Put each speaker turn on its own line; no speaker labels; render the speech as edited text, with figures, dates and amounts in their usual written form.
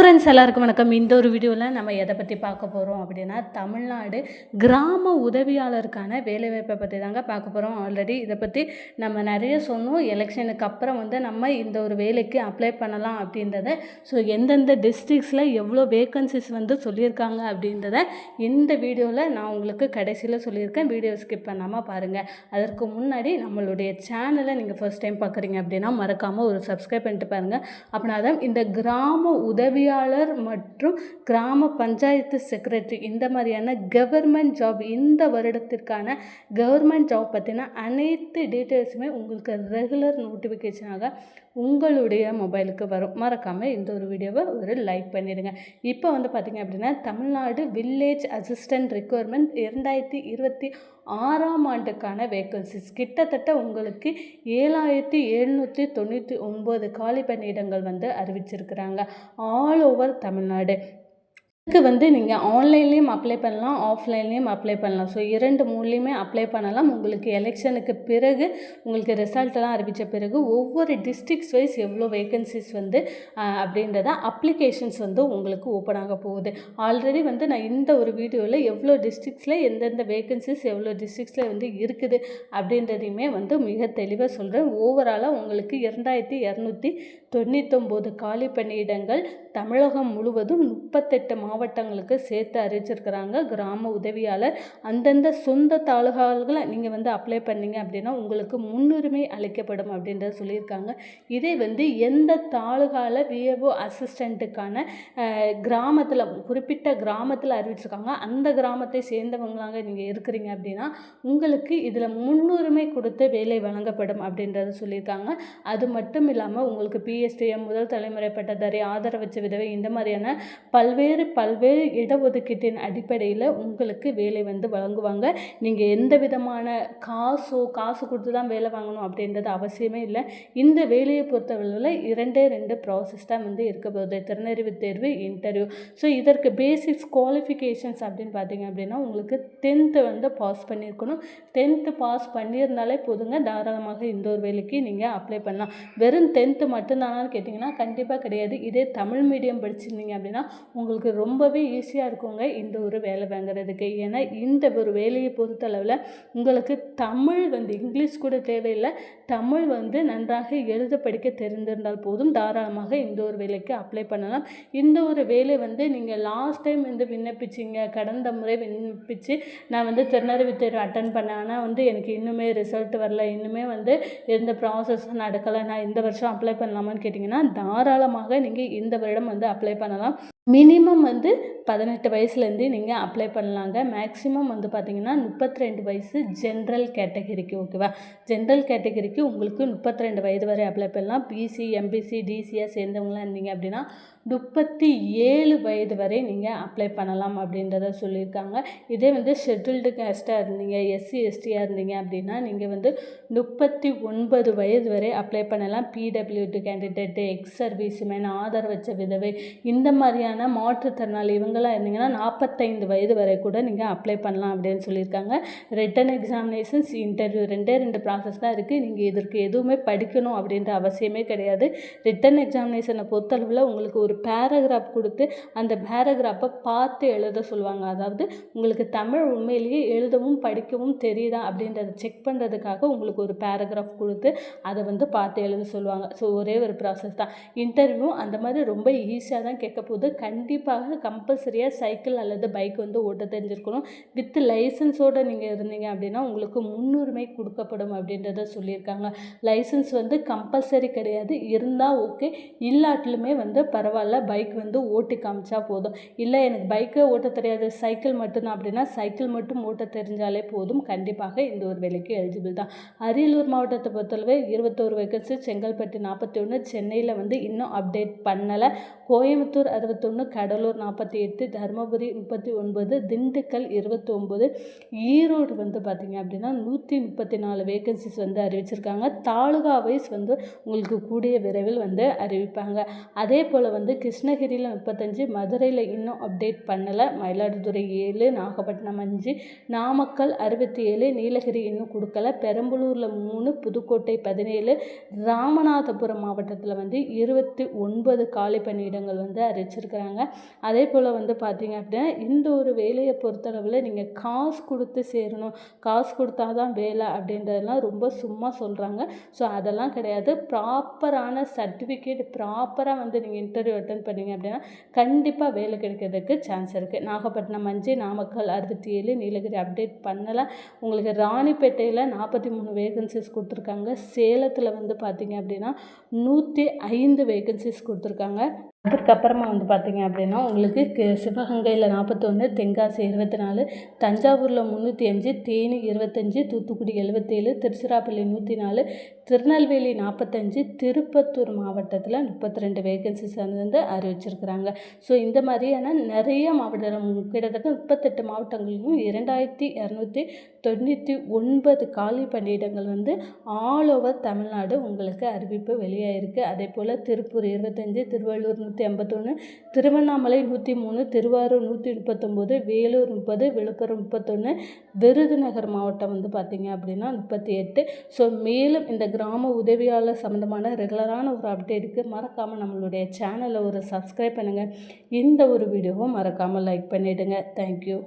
Friends எல்லாருக்கும் வணக்கம். இந்த ஒரு வீடியோவில் நம்ம எதை பற்றி பார்க்க போகிறோம் அப்படின்னா, தமிழ்நாடு கிராம உதவியாளருக்கான வேலைவாய்ப்பை பற்றி தாங்க பார்க்க போகிறோம். ஆல்ரெடி இதை பற்றி நம்ம நிறைய சொன்னோம். எலெக்ஷனுக்கு அப்புறம் நம்ம இந்த ஒரு வேலைக்கு அப்ளை பண்ணலாம் அப்படின்றத, ஸோ எந்தெந்த டிஸ்ட்ரிக்ஸில் எவ்வளோ வேக்கன்சிஸ் சொல்லியிருக்காங்க அப்படின்றத இந்த வீடியோவில் நான் உங்களுக்கு கடைசியில் சொல்லியிருக்கேன். வீடியோ ஸ்கிப் பண்ணாமல் பாருங்கள். அதற்கு முன்னாடி நம்மளுடைய சேனலை நீங்கள் ஃபர்ஸ்ட் டைம் பார்க்குறீங்க அப்படின்னா மறக்காமல் ஒரு சப்ஸ்கிரைப் பண்ணிட்டு பாருங்கள். அப்படின்னா தான் இந்த கிராம உதவியாளர் மற்றும் கிராம பஞ்சாயத்து செக்ரட்டரி இந்த மாதிரியான கவர்மெண்ட் ஜாப், இந்த வருடத்திற்கான கவர்மெண்ட் ஜாப் பற்றின அனைத்து டீட்டெயில்ஸுமே உங்களுக்கு ரெகுலர் நோட்டிஃபிகேஷனாக உங்களுடைய மொபைலுக்கு வரும். மறக்காமல் இந்த ஒரு வீடியோவை ஒரு லைக் பண்ணிடுங்க. இப்போ பார்த்திங்க அப்படின்னா, தமிழ்நாடு வில்லேஜ் அசிஸ்டன்ட் ரெக்யர்மெண்ட் 2026ஆம் ஆண்டுக்கான வேக்கன்சிஸ் கிட்டத்தட்ட உங்களுக்கு 7799 காலி பணியிடங்கள் அறிவிச்சிருக்கிறாங்க ஆல் ஓவர் தமிழ்நாடு. இதுக்கு நீங்கள் ஆன்லைன்லேயும் அப்ளை பண்ணலாம், ஆஃப்லைன்லேயும் அப்ளை பண்ணலாம். ஸோ இரண்டு மூணுலேயுமே அப்ளை பண்ணலாம். உங்களுக்கு எலெக்ஷனுக்கு பிறகு, உங்களுக்கு ரிசல்ட்டெல்லாம் அறிவித்த பிறகு ஒவ்வொரு டிஸ்ட்ரிக்ஸ் வைஸ் எவ்வளோ வேக்கன்சிஸ் அப்படின்றத அப்ளிகேஷன்ஸ் உங்களுக்கு ஓப்பன் ஆக போகுது. ஆல்ரெடி நான் இந்த ஒரு வீடியோவில் எவ்வளோ டிஸ்ட்ரிக்ஸில் எந்தெந்த வேக்கன்சிஸ் எவ்வளோ டிஸ்ட்ரிக்ஸில் இருக்குது அப்படின்றதையுமே மிக தெளிவாக சொல்கிறேன். ஓவராலாக உங்களுக்கு 2299 காலி பணியிடங்கள் தமிழகம் முழுவதும் 38 மாவட்டங்களுக்கு சேர்த்து அறிவிச்சிருக்கிறாங்க. கிராம உதவியாளர் அந்தந்த சொந்த தாலுகால்களை நீங்கள் அப்ளை பண்ணீங்க அப்படின்னா உங்களுக்கு முன்னுரிமை அளிக்கப்படும் அப்படின்றத சொல்லியிருக்காங்க. இதே எந்த தாலுகாவில் விஏஓ அசிஸ்டண்ட்டுக்கான கிராமத்தில், குறிப்பிட்ட கிராமத்தில் அறிவிச்சிருக்காங்க, அந்த கிராமத்தை சேர்ந்தவங்களாங்க நீங்கள் இருக்கிறீங்க அப்படின்னா உங்களுக்கு இதில் முன்னுரிமை கொடுத்து வேலை வழங்கப்படும் அப்படின்றத சொல்லியிருக்காங்க. அது மட்டும் இல்லாமல் உங்களுக்கு பிஎஸ்டிஎம், முதல் தலைமுறை பட்டதாரி, ஆதரவற்ற விதவை, இந்த மாதிரியான பல்வேறு இடஒதுக்கீட்டின் அடிப்படையில் உங்களுக்கு வேலை வழங்குவாங்க. நீங்கள் எந்த விதமான காசு கொடுத்து தான் வேலை வாங்கணும் அப்படின்றது அவசியமே இல்லை. இந்த வேலையை பொறுத்தவரையில் 2 ப்ராசஸ் தான் இருக்க போகுது. திறனறிவு தேர்வு, இன்டர்வியூ. ஸோ இதற்கு பேசிக்ஸ் குவாலிஃபிகேஷன்ஸ் அப்படின்னு பார்த்தீங்க அப்படின்னா உங்களுக்கு 10th பாஸ் பண்ணியிருக்கணும். 10th பாஸ் பண்ணியிருந்தாலே போதுங்க, தாராளமாக இந்த ஒரு வேலைக்கு நீங்கள் அப்ளை பண்ணலாம். வெறும் 10th மட்டும்தானான்னு கேட்டிங்கன்னா கண்டிப்பாக கிடையாது. இதே தமிழ் மீடியம் படிச்சிருந்தீங்க அப்படின்னா உங்களுக்கு ரொம்பவே ஈஸியாக இருக்குங்க இந்த ஒரு வேலை வாங்குறதுக்கு. ஏன்னா இந்த ஒரு வேலையை பொறுத்தளவில் உங்களுக்கு தமிழ் இங்கிலீஷ் கூட தேவையில்லை. தமிழ் நன்றாக எழுத படிக்க தெரிந்திருந்தால் போதும், தாராளமாக இந்த ஒரு வேலைக்கு அப்ளை பண்ணலாம். இந்த ஒரு வேலை நீங்கள் லாஸ்ட் டைம் விண்ணப்பிச்சிங்க, கடந்த முறை விண்ணப்பிச்சு நான் திறனறிவு தேர்வு அட்டன் பண்ணேன், ஆனால் எனக்கு இன்னுமே ரிசல்ட் வரல, இன்னுமே எந்த ப்ராசஸும் நடக்கலை, நான் இந்த வருஷம் அப்ளை பண்ணலாமான்னு கேட்டிங்கன்னா தாராளமாக நீங்கள் இந்த வருடம் அப்ளை பண்ணலாம். மினிமம் 18 வயசுலேருந்தே நீங்கள் அப்ளை பண்ணலாங்க. மேக்ஸிமம் பார்த்திங்கன்னா 32 வயசு ஜென்ரல் கேட்டகரிக்கு. ஓகேவா? ஜென்ரல் கேட்டகரிக்கு உங்களுக்கு 32 வயது வரை அப்ளை பண்ணலாம். பிசி, எம்பிசி, டிசியாக சேர்ந்தவங்களாம் இருந்தீங்க அப்படின்னா 37 வயது வரை நீங்கள் அப்ளை பண்ணலாம் அப்படின்றத சொல்லியிருக்காங்க. இதே ஷெட்யூல்டு காஸ்ட்டாக இருந்தீங்க, எஸ்சி எஸ்டியாக இருந்தீங்க அப்படின்னா நீங்கள் 39 வயது வரை அப்ளை பண்ணலாம். பிடபிள்யூடி கேண்டிடேட்டு, எக்ஸ் சர்வீஸ்மேன், ஆதரவற்ற விதவை, இந்த மாதிரியான மாற்றுத்திறனாளி இவங்களாம் இருந்தீங்கன்னா 45 வயது வரை கூட நீங்கள் அப்ளை பண்ணலாம் அப்படின்னு சொல்லியிருக்காங்க. ரிட்டன் எக்ஸாமினேஷன்ஸ், இன்டர்வியூ 2 ப்ராசஸ் தான் இருக்குது. நீங்கள் இதற்கு எதுவுமே படிக்கணும் அப்படின்ற அவசியமே கிடையாது. ரிட்டன் எக்ஸாமினேஷனை பொறுத்தளவில் உங்களுக்கு ஒரு பேராகிராஃப் கொடுத்து அந்த பேராகிராஃபை பார்த்து எழுத சொல்லுவாங்க. அதாவது உங்களுக்கு தமிழ் உண்மையிலேயே எழுதவும் படிக்கவும் தெரியுதா அப்படின்றத செக் பண்ணுறதுக்காக உங்களுக்கு ஒரு பேராகிராஃப் கொடுத்து அதை பார்த்து எழுத சொல்லுவாங்க. ஸோ ஒரே ஒரு ப்ராசஸ் தான். இன்டர்வியூ அந்த மாதிரி ரொம்ப ஈஸியாக தான் கேட்க போகுது. கண்டிப்பாக கம்பல்சரியாக சைக்கிள் அல்லது பைக் ஓட்ட தெரிஞ்சிருக்கணும். வித் லைசன்ஸோடு நீங்கள் இருந்தீங்க அப்படின்னா உங்களுக்கு முன்னுரிமை கொடுக்கப்படும் அப்படின்றத சொல்லியிருக்காங்க. லைசன்ஸ் கம்பல்சரி கிடையாது, இருந்தால் ஓகே, இல்லாட்டிலுமே பரவாயில்ல, பைக் ஓட்டி காமிச்சா போதும். இல்லை எனக்கு பைக்கை ஓட்ட தெரியாது, சைக்கிள் மட்டும்தான் அப்படின்னா சைக்கிள் மட்டும் ஓட்ட தெரிஞ்சாலே போதும், கண்டிப்பாக இந்த ஒரு வேலைக்கு எலிஜிபிள் தான். அரியலூர் மாவட்டத்தை பொறுத்தளவு 21 வேக்கன்சி, செங்கல்பட்டு 41, சென்னையில் இன்னும் அப்டேட் பண்ணலை, கோயம்புத்தூர் 61, 31, கடலூர் 48, தருமபுரி 39, திண்டுக்கல் 29, ஈரோடு வந்து பார்த்திங்க அப்படின்னா 134 வேகன்சிஸ் வந்து அறிவிச்சிருக்காங்க. தாலுகா வைஸ் வந்து உங்களுக்கு கூடிய விரைவில் வந்து அறிவிப்பாங்க. அதே போல் வந்து கிருஷ்ணகிரியில் 35, மதுரையில் இன்னும் அப்டேட் பண்ணலை, மயிலாடுதுறை 7, நாகப்பட்டினம் 5, நாமக்கல் 67, நீலகிரி இன்னும் கொடுக்கல, பெரம்பலூரில் 3, புதுக்கோட்டை 17, ராமநாதபுரம் மாவட்டத்தில் வந்து 29 காலி பணியிடங்கள் வந்து அறிவிச்சிருக்கிறாங்க. அதே போல் வந்து பார்த்திங்க அப்படின்னா இந்த ஒரு வேலையை பொறுத்தளவில் நீங்கள் காசு கொடுத்து சேரணும், காசு கொடுத்தா தான் வேலை அப்படின்றதெல்லாம் ரொம்ப சும்மா சொல்கிறாங்க. ஸோ அதெல்லாம் கிடையாது. ப்ராப்பரான சர்டிஃபிகேட் ப்ராப்பராக வந்து நீங்கள் இன்டர்வியூ அட்டன் பண்ணிங்க அப்படின்னா கண்டிப்பாக வேலை கிடைக்கிறதுக்கு சான்ஸ் இருக்குது. நாகப்பட்டினம் 5, நாமக்கல் 67, நீலகிரி அப்டேட் பண்ணலை. உங்களுக்கு ராணிப்பேட்டையில் 43 வேகன்சிஸ் கொடுத்துருக்காங்க. சேலத்தில் வந்து பார்த்திங்க அப்படின்னா 105 வேகன்சிஸ் கொடுத்துருக்காங்க. அதுக்கப்புறமா வந்து பார்த்திங்க அப்படின்னா உங்களுக்கு சிவகங்கையில் 41, தென்காசி 24, தஞ்சாவூரில் 305, தேனி 25, தூத்துக்குடி 77, திருச்சிராப்பள்ளி 104, திருநெல்வேலி 45, திருப்பத்தூர் மாவட்டத்தில் 32 வேகன்சிஸ் வந்து அறிவிச்சிருக்கிறாங்க. ஸோ இந்த மாதிரியான நிறைய மாவட்டம் கிட்டத்தட்ட 38 மாவட்டங்களிலும் 2299 காலி பணியிடங்கள் வந்து ஆல் ஓவர் தமிழ்நாடு உங்களுக்கு அறிவிப்பு வெளியாயிருக்கு. அதே போல் திருப்பூர் 25, திருவள்ளூர் 151, திருவண்ணாமலை 103, திருவாரூர் 139, வேலூர் 30, விழுப்புரம் 31, விருதுநகர் மாவட்டம் வந்து பார்த்திங்க அப்படின்னா 38. ஸோ மேலும் இந்த கிராம உதவியாளர் சம்மந்தமான ரெகுலரான ஒரு அப்டேட்டுக்கு மறக்காமல் நம்மளுடைய சேனலை ஒரு சப்ஸ்கிரைப் பண்ணுங்கள். இந்த ஒரு வீடியோவும் மறக்காமல் லைக் பண்ணிவிடுங்க. தேங்க்யூ.